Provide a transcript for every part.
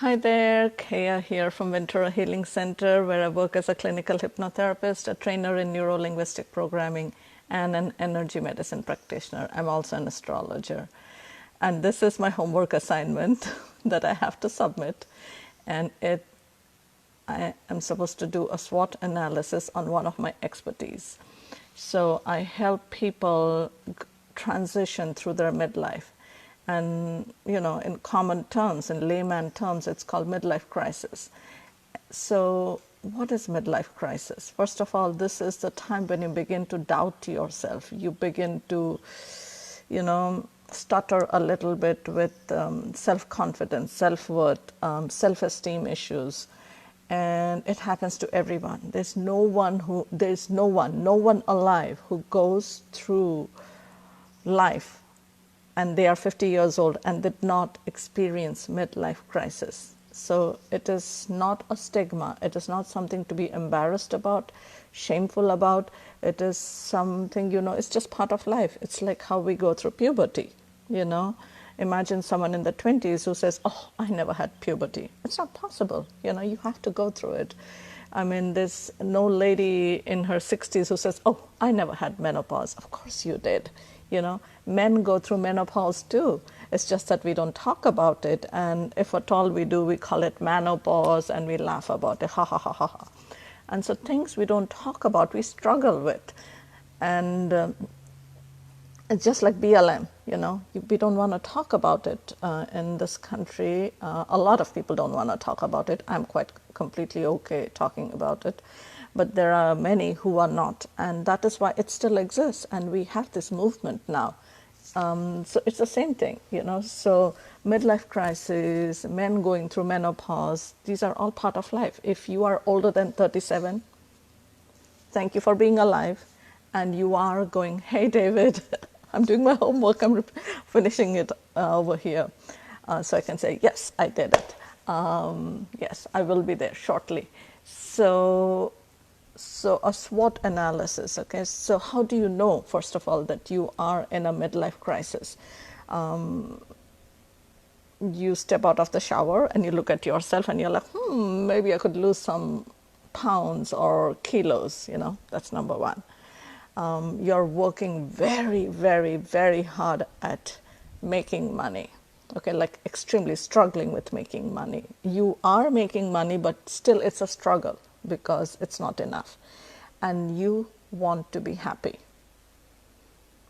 Hi there, Kaya here from Ventura Healing Center, where I work as a clinical hypnotherapist, a trainer in neuro-linguistic programming, and an energy medicine practitioner. I'm also an astrologer. And this is my homework assignment that I have to submit. And I am supposed to do a SWOT analysis on one of my expertise. So I help people transition through their midlife. And, in common terms, in layman terms, it's called midlife crisis. So what is midlife crisis? First of all, this is the time when you begin to doubt yourself. You begin to, stutter a little bit with self-confidence, self-worth, self-esteem issues. And it happens to everyone. There's no one alive who goes through life and they are 50 years old and did not experience midlife crisis. So it is not a stigma. It is not something to be embarrassed about, shameful about. It is something, it's just part of life. It's like how we go through puberty, Imagine someone in the 20s who says, oh, I never had puberty. It's not possible. You have to go through it. I mean, there's no lady in her 60s who says, oh, I never had menopause. Of course you did. Men go through menopause too. It's just that we don't talk about it. And if at all we do, we call it menopause and we laugh about it. Ha, ha, ha, ha, ha. And so things we don't talk about, we struggle with. And it's just like BLM, we don't want to talk about it in this country. A lot of people don't want to talk about it. I'm quite completely okay talking about it. But there are many who are not. And that is why it still exists. And we have this movement now. So it's the same thing, So midlife crisis, men going through menopause, these are all part of life. If you are older than 37, thank you for being alive. And you are going, hey, David, I'm doing my homework. I'm finishing it over here. So I can say, yes, I did it. Yes, I will be there shortly. So a SWOT analysis, okay? So how do you know, first of all, that you are in a midlife crisis? You step out of the shower and you look at yourself and you're like, maybe I could lose some pounds or kilos, that's number one. You're working very, very, very hard at making money. Okay, like extremely struggling with making money. You are making money, but still it's a struggle because it's not enough. And you want to be happy.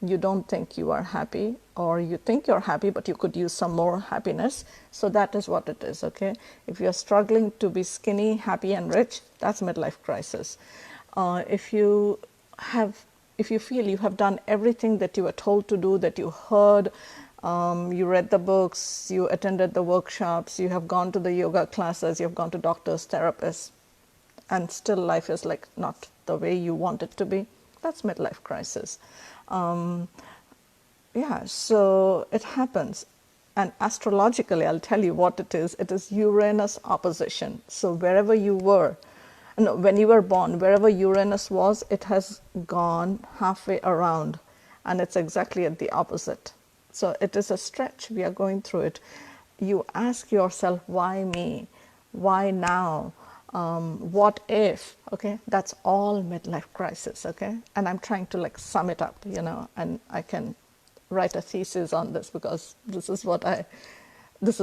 You don't think you are happy, or you think you're happy, but you could use some more happiness. So that is what it is, okay? If you're struggling to be skinny, happy, and rich, that's midlife crisis. If you feel you have done everything that you were told to do, that you heard, you read the books, you attended the workshops, you have gone to the yoga classes, you have gone to doctors, therapists, and still life is like not the way you want it to be, that's midlife crisis. So it happens. And astrologically, I'll tell you what it is. It is Uranus opposition. So wherever you were, when you were born, wherever Uranus was, it has gone halfway around, and it's exactly at the opposite. So it is a stretch. We are going through it. You ask yourself, why me? Why now? What if? Okay, that's all midlife crisis. Okay, and I'm trying to sum it up, and I can write a thesis on this because this is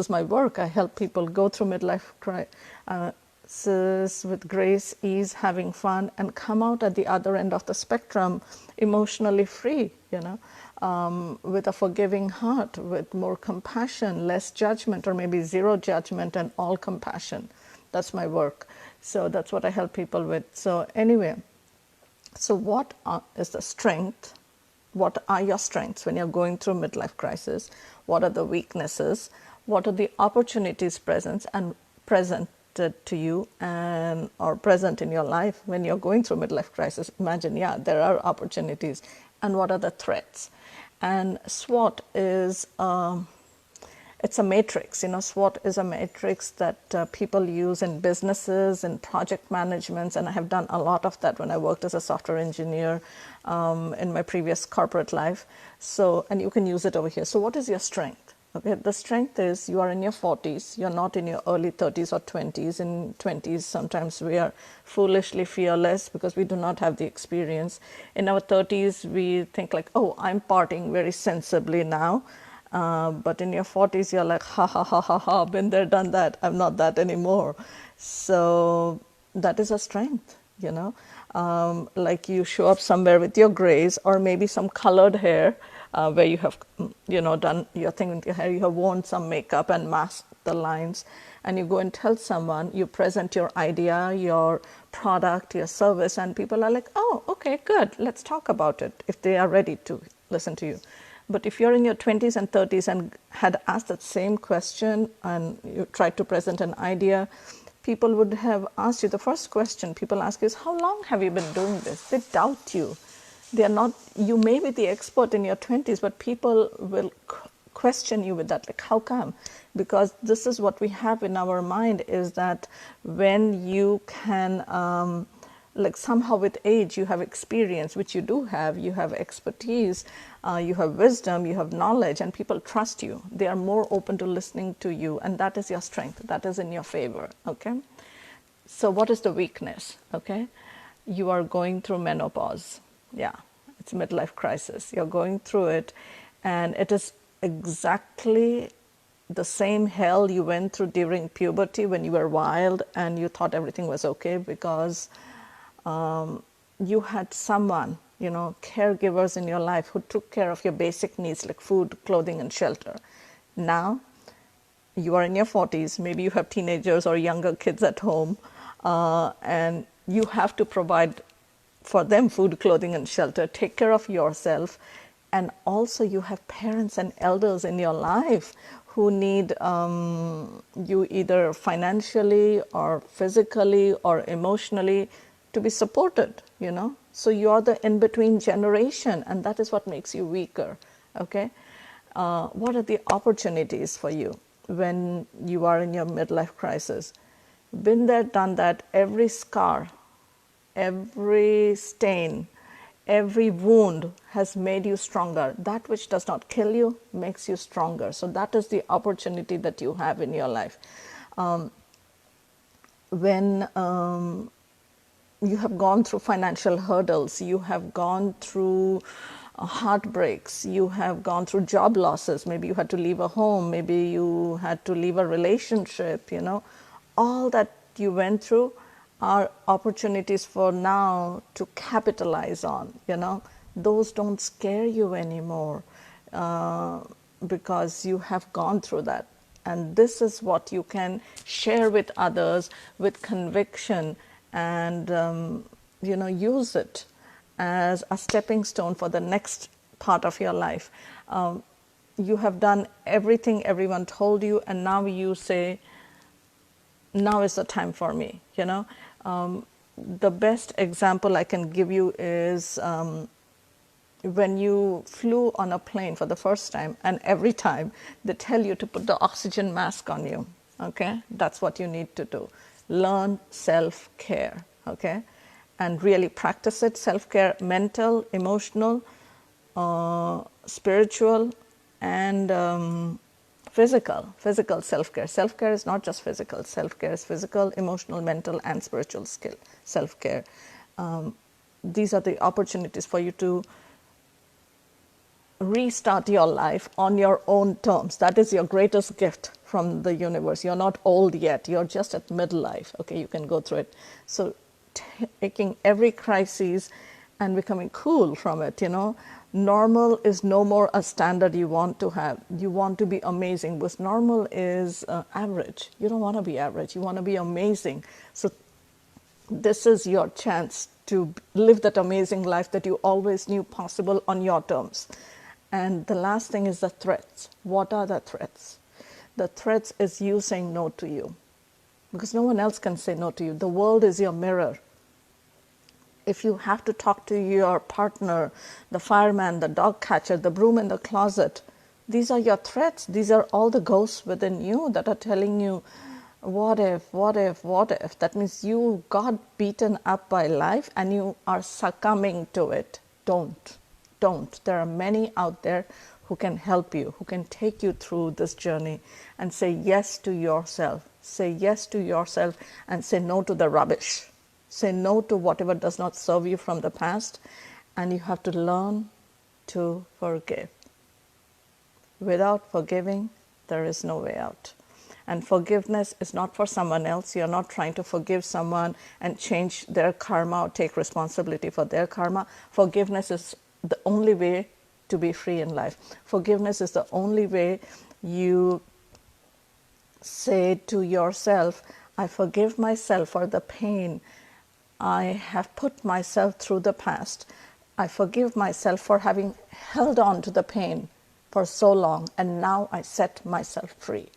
my work. I help people go through midlife crisis with grace, ease, having fun, and come out at the other end of the spectrum emotionally free, with a forgiving heart, with more compassion, less judgment, or maybe zero judgment and all compassion. That's my work. So that's what I help people with. So anyway, so what is the strength? What are your strengths when you're going through midlife crisis? What are the weaknesses? What are the opportunities presented to you or present in your life when you're going through midlife crisis? Imagine, there are opportunities. And what are the threats? And SWOT is it's a matrix. SWOT is a matrix that people use in businesses, in project managements, and I have done a lot of that when I worked as a software engineer in my previous corporate life. So, and you can use it over here. So what is your strength? Okay, the strength is you are in your 40s, you're not in your early 30s or 20s. In 20s, sometimes we are foolishly fearless because we do not have the experience. In our 30s, we think like, oh, I'm partying very sensibly now. But in your 40s, you're like, ha ha ha ha ha, been there, done that. I'm not that anymore. So that is a strength, you know. Like you show up somewhere with your grays or maybe some colored hair where you have, done your thing with your hair, you have worn some makeup and masked the lines, and you go and tell someone, you present your idea, your product, your service, and people are like, oh, okay, good, let's talk about it, if they are ready to listen to you. But if you're in your 20s and 30s and had asked that same question and you tried to present an idea, people would have asked you, the first question people ask is, how long have you been doing this? They doubt you. They are not, you may be the expert in your 20s, but people will question you with that, like, how come? Because this is what we have in our mind, is that when you can, like somehow with age, you have experience, which you do have, you have expertise, you have wisdom, you have knowledge, and people trust you. They are more open to listening to you, and that is your strength. That is in your favor, okay? So what is the weakness, okay? You are going through menopause. Yeah, it's midlife crisis. You're going through it, and it is exactly the same hell you went through during puberty when you were wild and you thought everything was okay because you had someone, caregivers in your life who took care of your basic needs like food, clothing, and shelter. Now, you are in your 40s, maybe you have teenagers or younger kids at home, and you have to provide for them food, clothing, and shelter, take care of yourself, and also you have parents and elders in your life who need you either financially or physically or emotionally to be supported, So you're the in-between generation, and that is what makes you weaker, okay? What are the opportunities for you when you are in your midlife crisis? Been there, done that. Every scar, every stain, every wound has made you stronger. That which does not kill you makes you stronger. So that is the opportunity that you have in your life. When you have gone through financial hurdles, you have gone through heartbreaks, you have gone through job losses, maybe you had to leave a home, maybe you had to leave a relationship, all that you went through are opportunities for now to capitalize on, those don't scare you anymore because you have gone through that. And this is what you can share with others with conviction and use it as a stepping stone for the next part of your life. You have done everything everyone told you, and now you say, now is the time for me. The best example I can give you is when you flew on a plane for the first time, and every time they tell you to put the oxygen mask on you, okay? That's what you need to do. Learn self-care, okay? And really practice it, self-care, mental, emotional, spiritual, and physical self-care. Self-care is not just physical. Self-care is physical, emotional, mental, and spiritual skill, self-care. These are the opportunities for you to restart your life on your own terms. That is your greatest gift from the universe. You're not old yet. You're just at midlife. Okay, you can go through it. So taking every crisis and becoming cool from it, Normal is no more a standard you want to have. You want to be amazing, because normal is average. You don't want to be average. You want to be amazing. So this is your chance to live that amazing life that you always knew possible on your terms. And the last thing is the threats. What are the threats? The threats is you saying no to you, because no one else can say no to you. The world is your mirror. If you have to talk to your partner, the fireman, the dog catcher, the broom in the closet, these are your threats. These are all the ghosts within you that are telling you, what if, what if, what if? That means you got beaten up by life and you are succumbing to it. Don't. There are many out there who can help you, who can take you through this journey, and say yes to yourself. Say yes to yourself and say no to the rubbish. Say no to whatever does not serve you from the past, and you have to learn to forgive. Without forgiving, there is no way out. And forgiveness is not for someone else. You're not trying to forgive someone and change their karma or take responsibility for their karma. Forgiveness is the only way to be free in life. Forgiveness is the only way you say to yourself, I forgive myself for the pain I have put myself through the past. I forgive myself for having held on to the pain for so long, and now I set myself free.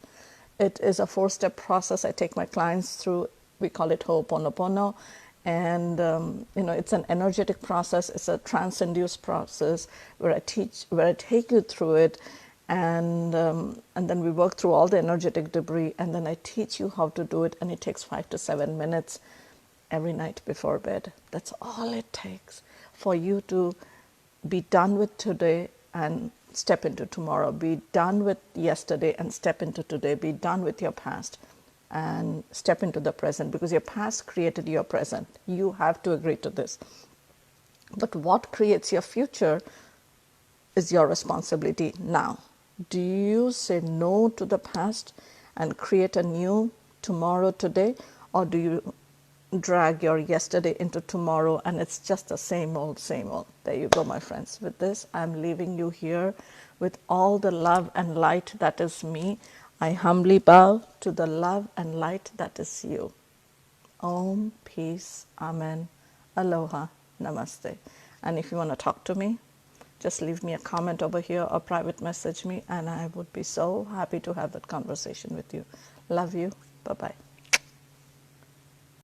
It is a 4-step process I take my clients through. We call it Ho'oponopono, and it's an energetic process. It's a trance-induced process where I take you through it, and then we work through all the energetic debris, and then I teach you how to do it, and it takes 5 to 7 minutes every night before bed. That's all it takes for you to be done with today and step into tomorrow. Be done with yesterday and step into today. Be done with your past and step into the present, because your past created your present. You have to agree to this. But what creates your future is your responsibility now. Do you say no to the past and create a new tomorrow today, or do you drag your yesterday into tomorrow and it's just the same old, same old? There you go, my friends. With this, I'm leaving you here with all the love and light that is me. I humbly bow to the love and light that is you. Om, peace, amen, aloha, namaste. And if you want to talk to me, just leave me a comment over here or private message me, and I would be so happy to have that conversation with you. Love you. Bye-bye.